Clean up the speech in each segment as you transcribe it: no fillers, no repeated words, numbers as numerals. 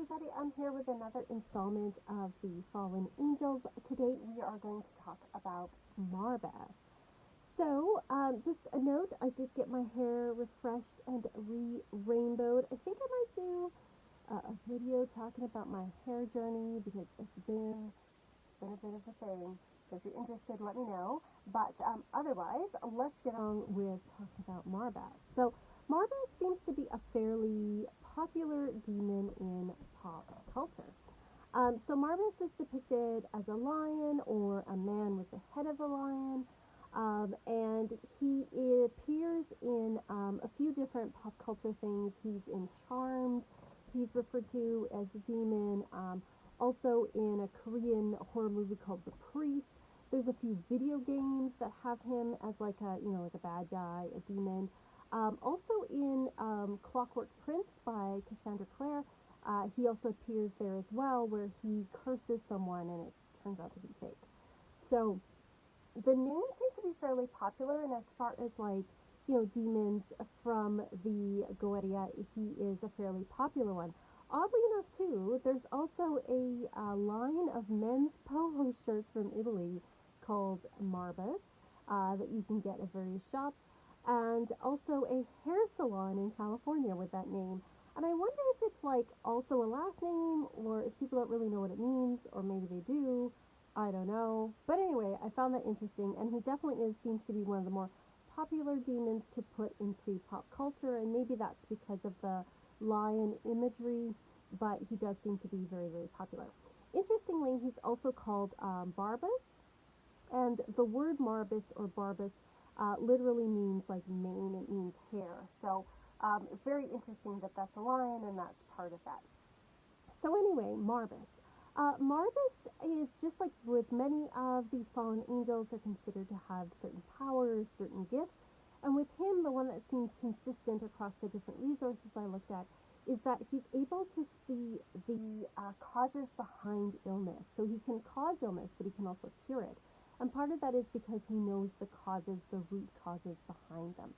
everybody. I'm here with another installment of the Fallen Angels. Today we are going to talk about Marbas. Just a note, I did get my hair refreshed and rainbowed. I think I might do a video talking about my hair journey because it's been a bit of a thing. So if you're interested, let me know. But otherwise, let's get on with talking about Marbas. So Marbas seems to be a fairly popular demon in pop culture. So Marbas is depicted as a lion or a man with the head of a lion. And he appears in a few different pop culture things. He's in Charmed. He's referred to as a demon. Also in a Korean horror movie called The Priest. There's a few video games that have him as like a bad guy, a demon. Also in Clockwork Prince by Cassandra Clare, he also appears there as well, where he curses someone and it turns out to be fake. So the name seems to be fairly popular, and as far as demons from the Goetia, he is a fairly popular one. Oddly enough, too, there's also a line of men's polo shirts from Italy called Marbas that you can get at various shops, and also a hair salon in California with that name. And I wonder if it's like also a last name, or if people don't really know what it means, or maybe they do. I don't know. But anyway, I found that interesting, and he definitely seems to be one of the more popular demons to put into pop culture, and maybe that's because of the lion imagery, but he does seem to be very, very popular. Interestingly, he's also called Barbas, and the word Marbas or Barbas literally means like mane, it means hair. So very interesting that that's a lion and that's part of that. So anyway, Marbas. Marbas is just like with many of these fallen angels, they're considered to have certain powers, certain gifts. And with him, the one that seems consistent across the different resources I looked at is that he's able to see the causes behind illness. So he can cause illness, but he can also cure it. And part of that is because he knows the causes, the root causes behind them.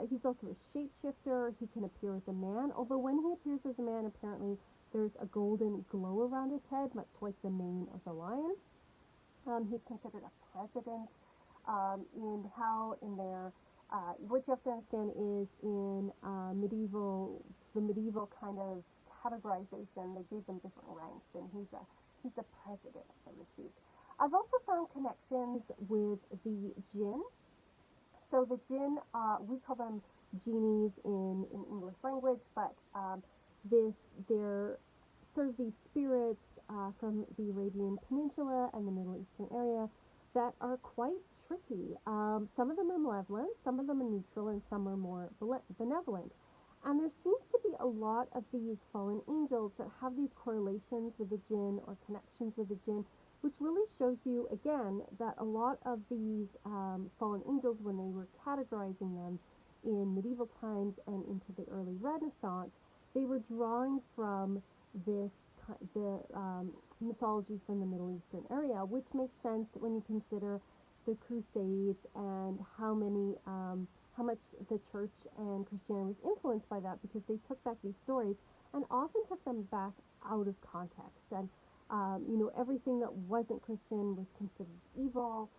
He's also a shapeshifter. He can appear as a man, although when he appears as a man, apparently there's a golden glow around his head, much like the mane of the lion. He's considered a president in hell. In there, what you have to understand is in the medieval kind of categorization, they gave them different ranks, and he's the president, so to speak. I've also found connections with the jinn. So the jinn, we call them genies in English language, but they're sort of these spirits from the Arabian Peninsula and the Middle Eastern area that are quite tricky. Some of them are malevolent, some of them are neutral, and some are more benevolent. And there seems to be a lot of these fallen angels that have these correlations with the jinn or connections with the jinn, which really shows you, again, that a lot of these fallen angels, when they were categorizing them in medieval times and into the early Renaissance, they were drawing from the mythology from the Middle Eastern area, which makes sense when you consider the Crusades and how much the church and Christianity was influenced by that, because they took back these stories and often took them back out of context. And everything that wasn't Christian was considered evil.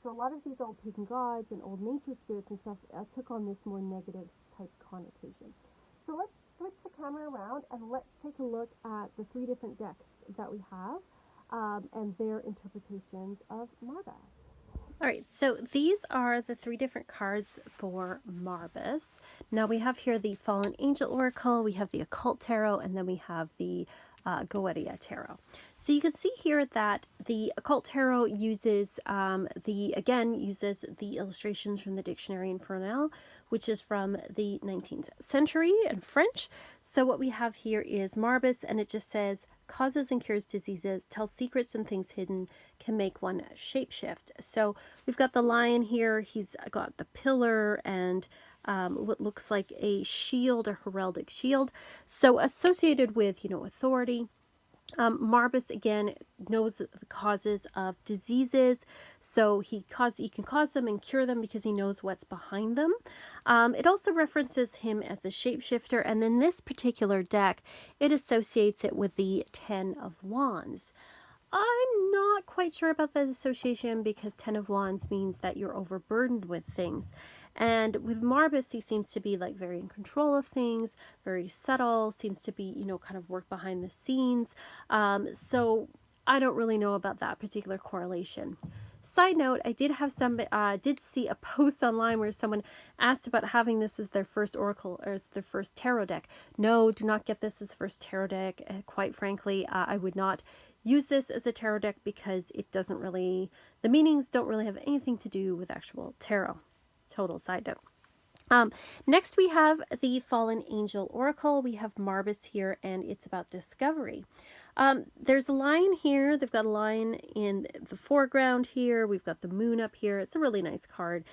So a lot of these old pagan gods and old nature spirits and stuff took on this more negative type connotation. So let's switch the camera around and let's take a look at the three different decks that we have and their interpretations of Marbas. All right, so these are the three different cards for Marbas. Now we have here the Fallen Angel Oracle, we have the Occult Tarot, and then we have the Goetia Tarot. So you can see here that the Occult Tarot uses uses the illustrations from the Dictionary Infernal, which is from the 19th century in French. So what we have here is Marbas, and it just says causes and cures diseases, tells secrets and things hidden, can make one shapeshift. So we've got the lion here, he's got the pillar and what looks like a shield, a heraldic shield. So associated with, authority. Marbas again knows the causes of diseases, so he can cause them and cure them because he knows what's behind them. It also references him as a shapeshifter, and in this particular deck, it associates it with the Ten of Wands. I'm not quite sure about that association because Ten of Wands means that you're overburdened with things. And with Marbas, he seems to be like very in control of things, very subtle, seems to be, kind of work behind the scenes. So I don't really know about that particular correlation. Side note, I did have did see a post online where someone asked about having this as their first oracle or as their first tarot deck. No, do not get this as first tarot deck. Quite frankly, I would not use this as a tarot deck because it doesn't really, the meanings don't really have anything to do with actual tarot. Total side note. Next, we have the Fallen Angel Oracle. We have Marbas here, and it's about discovery. There's a lion here. They've got a lion in the foreground here. We've got the moon up here. It's a really nice card.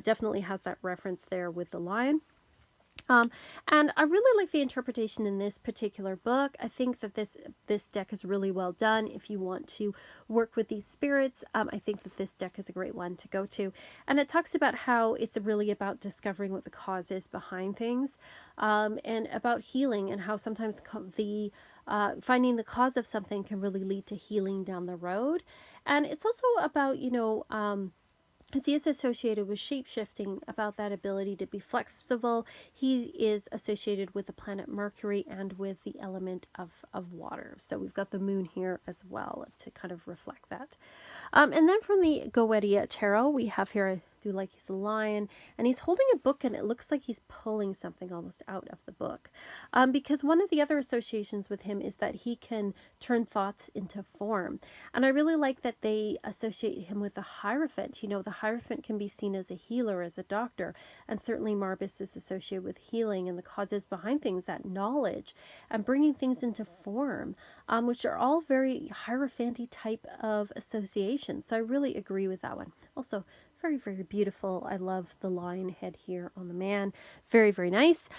Definitely has that reference there with the lion. And I really like the interpretation in this particular book. I think that this deck is really well done. If you want to work with these spirits, I think that this deck is a great one to go to. And it talks about how it's really about discovering what the cause is behind things, and about healing, and how sometimes finding the cause of something can really lead to healing down the road. And it's also about, as he is associated with shapeshifting, about that ability to be flexible. He is associated with the planet Mercury and with the element of water. So we've got the moon here as well to kind of reflect that. And then from the Goetia Tarot, we have here, I do like he's a lion, and he's holding a book, and it looks like he's pulling something almost out of the book. Because one of the other associations with him is that he can turn thoughts into form. And I really like that they associate him with the Hierophant. The Hierophant can be seen as a healer, as a doctor, and certainly Marbas is associated with healing and the causes behind things, that knowledge, and bringing things into form, which are all very Hierophant-y type of associations. So I really agree with that one. Also, very, very beautiful. I love the lion head here on the man. Very, very nice.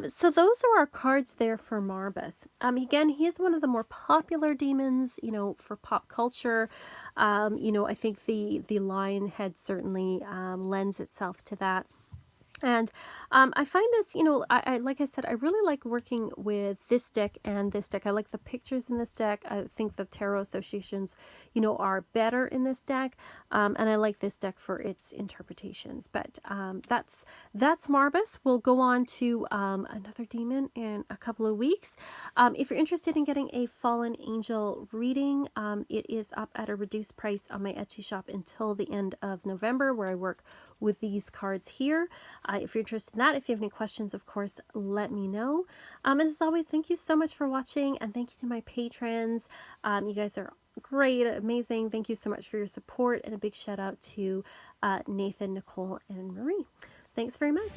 So those are our cards there for Marbas. Again, he is one of the more popular demons, for pop culture. I think the lion head certainly lends itself to that. And I find this, I like I said, I really like working with this deck and this deck. I like the pictures in this deck. I think the tarot associations, are better in this deck. And I like this deck for its interpretations. But that's Marbas. We'll go on to another demon in a couple of weeks. If you're interested in getting a Fallen Angel reading, it is up at a reduced price on my Etsy shop until the end of November, where I work with these cards here. If you're interested in that, if you have any questions, of course, let me know. And as always, thank you so much for watching, and thank you to my patrons. You guys are great, amazing. Thank you so much for your support, and a big shout out to Nathan, Nicole, and Marie. Thanks very much.